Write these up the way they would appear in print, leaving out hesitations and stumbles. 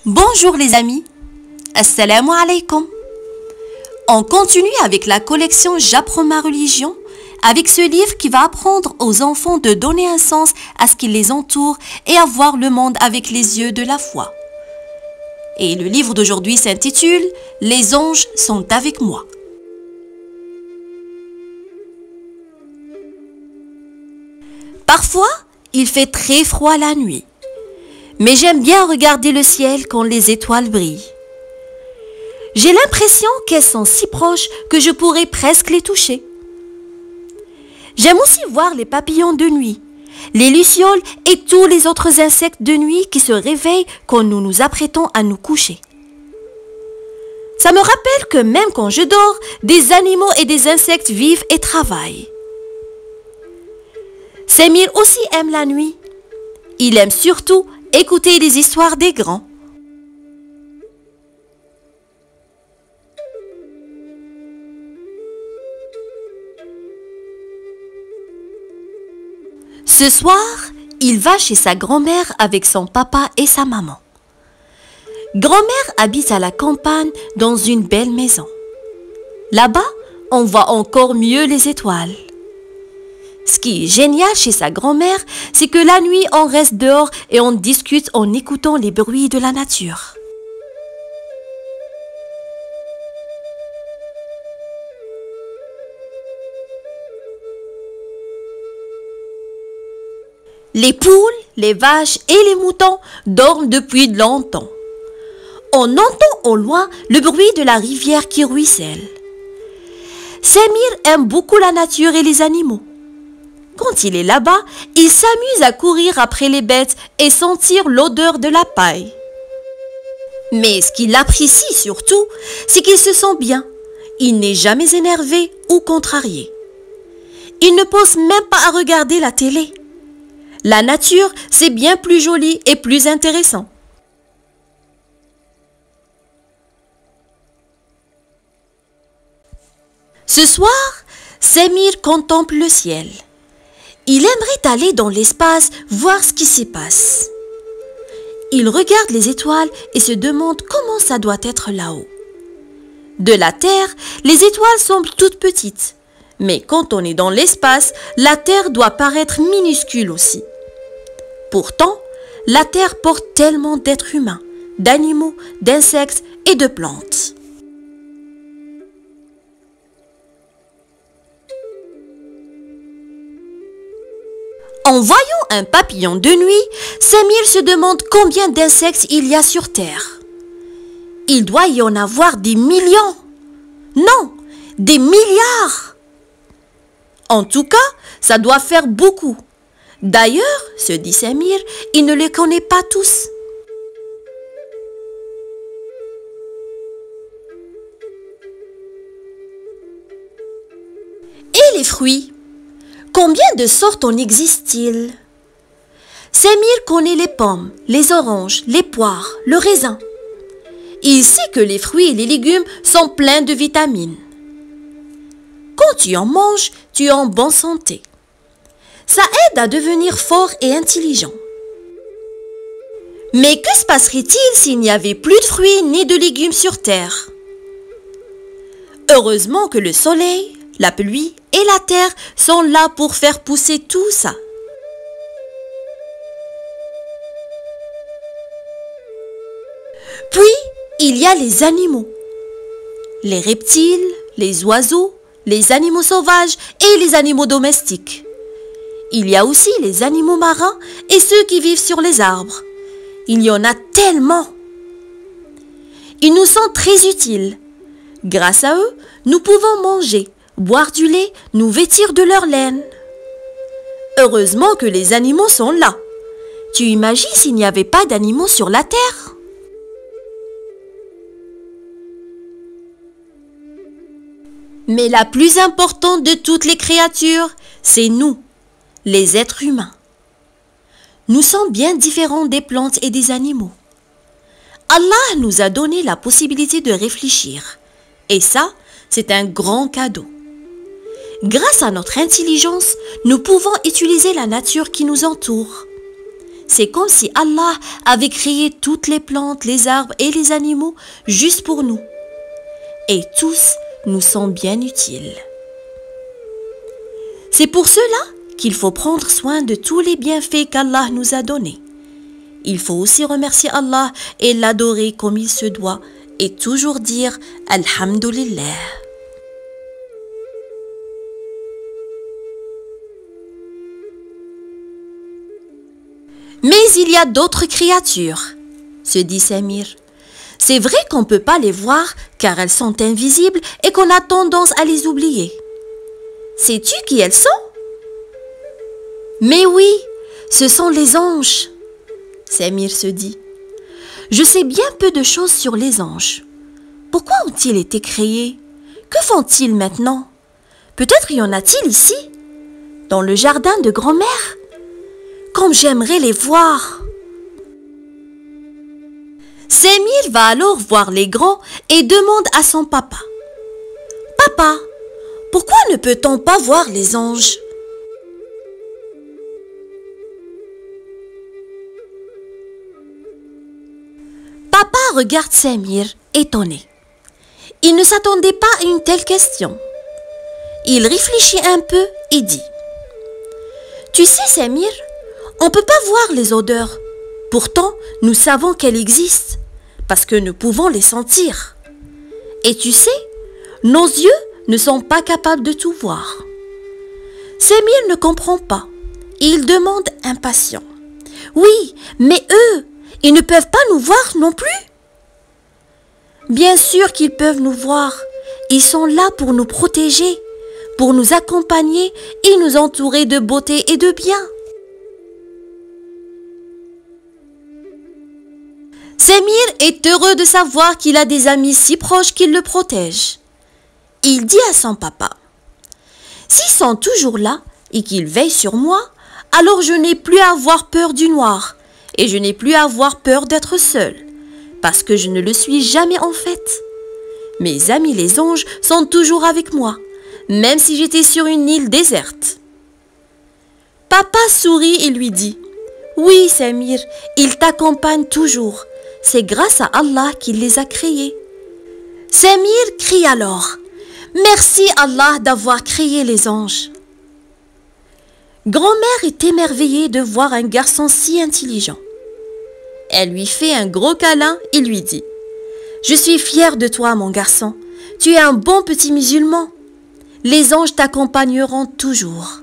Bonjour les amis, Assalamu alaikum. On continue avec la collection J'apprends ma religion, avec ce livre qui va apprendre aux enfants de donner un sens à ce qui les entoure et à voir le monde avec les yeux de la foi. Et le livre d'aujourd'hui s'intitule « Les anges sont avec moi ». Parfois, il fait très froid la nuit. Mais j'aime bien regarder le ciel quand les étoiles brillent. J'ai l'impression qu'elles sont si proches que je pourrais presque les toucher. J'aime aussi voir les papillons de nuit, les lucioles et tous les autres insectes de nuit qui se réveillent quand nous nous apprêtons à nous coucher. Ça me rappelle que même quand je dors, des animaux et des insectes vivent et travaillent. Samir aussi aime la nuit. Il aime surtout écouter les histoires des grands. Ce soir, il va chez sa grand-mère avec son papa et sa maman. Grand-mère habite à la campagne dans une belle maison. Là-bas, on voit encore mieux les étoiles. Ce qui est génial chez sa grand-mère, c'est que la nuit, on reste dehors et on discute en écoutant les bruits de la nature. Les poules, les vaches et les moutons dorment depuis longtemps. On entend au loin le bruit de la rivière qui ruisselle. Samir aime beaucoup la nature et les animaux. Quand il est là-bas, il s'amuse à courir après les bêtes et sentir l'odeur de la paille. Mais ce qu'il apprécie surtout, c'est qu'il se sent bien. Il n'est jamais énervé ou contrarié. Il ne pense même pas à regarder la télé. La nature, c'est bien plus joli et plus intéressant. Ce soir, Samir contemple le ciel. Il aimerait aller dans l'espace voir ce qui s'y passe. Il regarde les étoiles et se demande comment ça doit être là-haut. De la Terre, les étoiles semblent toutes petites. Mais quand on est dans l'espace, la Terre doit paraître minuscule aussi. Pourtant, la Terre porte tellement d'êtres humains, d'animaux, d'insectes et de plantes. En voyant un papillon de nuit, Samir se demande combien d'insectes il y a sur Terre. Il doit y en avoir des millions. Non, des milliards. En tout cas, ça doit faire beaucoup. D'ailleurs, se dit Samir, il ne les connaît pas tous. Et les fruits? Combien de sortes en existe-t-il? Samir connaît les pommes, les oranges, les poires, le raisin. Il sait que les fruits et les légumes sont pleins de vitamines. Quand tu en manges, tu es en bonne santé. Ça aide à devenir fort et intelligent. Mais que se passerait-il s'il n'y avait plus de fruits ni de légumes sur Terre? Heureusement que le soleil, la pluie et la terre sont là pour faire pousser tout ça. Puis, il y a les animaux. Les reptiles, les oiseaux, les animaux sauvages et les animaux domestiques. Il y a aussi les animaux marins et ceux qui vivent sur les arbres. Il y en a tellement. Ils nous sont très utiles. Grâce à eux, nous pouvons manger, boire du lait, nous vêtir de leur laine. Heureusement que les animaux sont là. Tu imagines s'il n'y avait pas d'animaux sur la terre? Mais la plus importante de toutes les créatures, c'est nous, les êtres humains. Nous sommes bien différents des plantes et des animaux. Allah nous a donné la possibilité de réfléchir. Et ça, c'est un grand cadeau. Grâce à notre intelligence, nous pouvons utiliser la nature qui nous entoure. C'est comme si Allah avait créé toutes les plantes, les arbres et les animaux juste pour nous. Et tous nous sont bien utiles. C'est pour cela qu'il faut prendre soin de tous les bienfaits qu'Allah nous a donnés. Il faut aussi remercier Allah et l'adorer comme il se doit et toujours dire Alhamdulillah. Mais il y a d'autres créatures, se dit Samir. C'est vrai qu'on ne peut pas les voir car elles sont invisibles et qu'on a tendance à les oublier. Sais-tu qui elles sont? Mais oui, ce sont les anges. Samir se dit. Je sais bien peu de choses sur les anges. Pourquoi ont-ils été créés? Que font-ils maintenant? Peut-être y en a-t-il ici, dans le jardin de grand-mère? Comme j'aimerais les voir. Samir va alors voir les grands et demande à son papa. Papa, pourquoi ne peut-on pas voir les anges? Papa regarde Samir, étonné. Il ne s'attendait pas à une telle question. Il réfléchit un peu et dit. Tu sais, Samir, on ne peut pas voir les odeurs. Pourtant, nous savons qu'elles existent, parce que nous pouvons les sentir. Et tu sais, nos yeux ne sont pas capables de tout voir. Samir ne comprend pas. Il demande impatient. Oui, mais eux, ils ne peuvent pas nous voir non plus? Bien sûr qu'ils peuvent nous voir. Ils sont là pour nous protéger, pour nous accompagner et nous entourer de beauté et de bien. Samir est heureux de savoir qu'il a des amis si proches qui le protègent. Il dit à son papa, « S'ils sont toujours là et qu'ils veillent sur moi, alors je n'ai plus à avoir peur du noir et je n'ai plus à avoir peur d'être seul, parce que je ne le suis jamais en fait. Mes amis les anges sont toujours avec moi, même si j'étais sur une île déserte. » Papa sourit et lui dit, « Oui, Samir, ils t'accompagnent toujours. C'est grâce à Allah qu'il les a créés. » Samir crie alors, « Merci Allah d'avoir créé les anges. » Grand-mère est émerveillée de voir un garçon si intelligent. Elle lui fait un gros câlin et lui dit, « Je suis fière de toi, mon garçon. Tu es un bon petit musulman. Les anges t'accompagneront toujours. »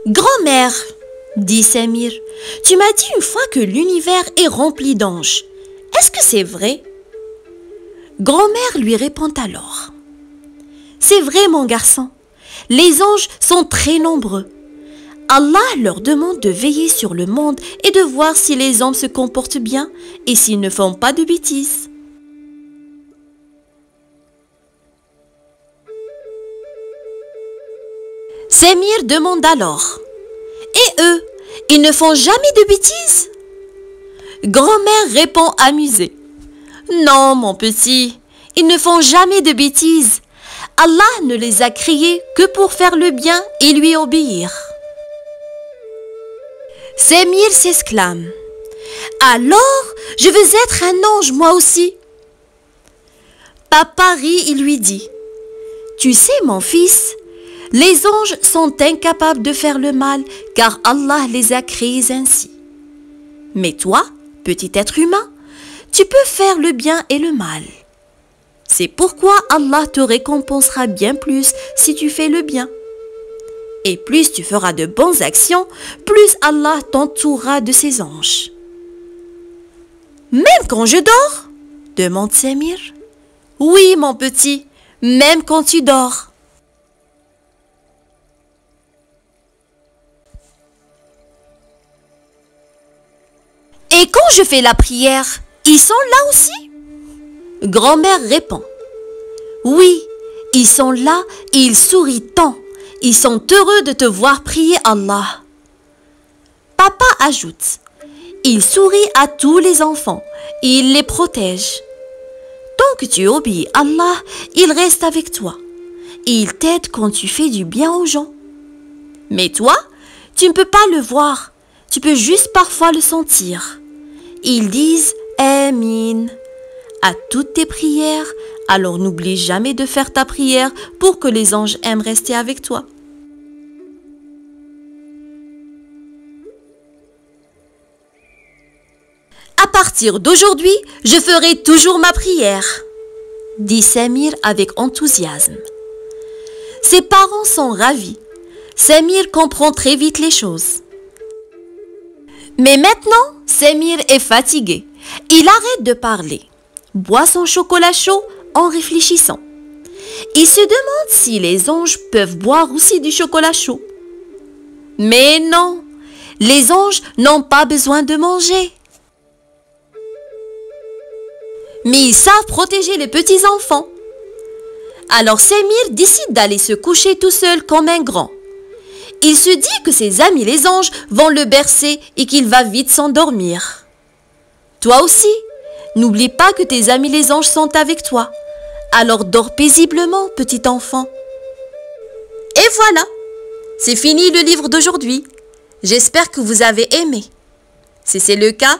Grand-mère, dit Samir, tu m'as dit une fois que l'univers est rempli d'anges. Est-ce que c'est vrai? Grand-mère lui répond alors. C'est vrai, mon garçon. Les anges sont très nombreux. Allah leur demande de veiller sur le monde et de voir si les hommes se comportent bien et s'ils ne font pas de bêtises. Samir demande alors, « Et eux, ils ne font jamais de bêtises ?» Grand-mère répond amusée, « Non, mon petit, ils ne font jamais de bêtises. Allah ne les a créés que pour faire le bien et lui obéir. » Samir s'exclame, « Alors, je veux être un ange moi aussi. » Papa rit et lui dit, « Tu sais, mon fils, les anges sont incapables de faire le mal car Allah les a créés ainsi. Mais toi, petit être humain, tu peux faire le bien et le mal. C'est pourquoi Allah te récompensera bien plus si tu fais le bien. Et plus tu feras de bonnes actions, plus Allah t'entourera de ses anges. » Même quand je dors? Demande Samir. Oui, mon petit, même quand tu dors. Et quand je fais la prière, ils sont là aussi? Grand-mère répond. Oui, ils sont là et ils sourient tant. Ils sont heureux de te voir prier Allah. Papa ajoute. Il sourit à tous les enfants et il les protège. Tant que tu obéis à Allah, il reste avec toi. Et il t'aide quand tu fais du bien aux gens. Mais toi, tu ne peux pas le voir. Tu peux juste parfois le sentir. Ils disent Amin à toutes tes prières. Alors n'oublie jamais de faire ta prière pour que les anges aiment rester avec toi. À partir d'aujourd'hui, je ferai toujours ma prière, dit Samir avec enthousiasme. Ses parents sont ravis. Samir comprend très vite les choses. Mais maintenant, Samir est fatigué. Il arrête de parler, boit son chocolat chaud en réfléchissant. Il se demande si les anges peuvent boire aussi du chocolat chaud. Mais non, les anges n'ont pas besoin de manger. Mais ils savent protéger les petits-enfants. Alors Samir décide d'aller se coucher tout seul comme un grand. Il se dit que ses amis les anges vont le bercer et qu'il va vite s'endormir. Toi aussi, n'oublie pas que tes amis les anges sont avec toi. Alors dors paisiblement, petit enfant. Et voilà, c'est fini le livre d'aujourd'hui. J'espère que vous avez aimé. Si c'est le cas,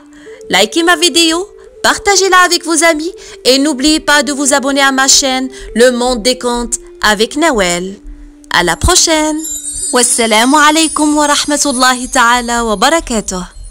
likez ma vidéo, partagez-la avec vos amis et n'oubliez pas de vous abonner à ma chaîne Le Monde des Contes avec Nawel. À la prochaine. Wassalamu alaikum wa rahmatullahi ta'ala wa barakatuh.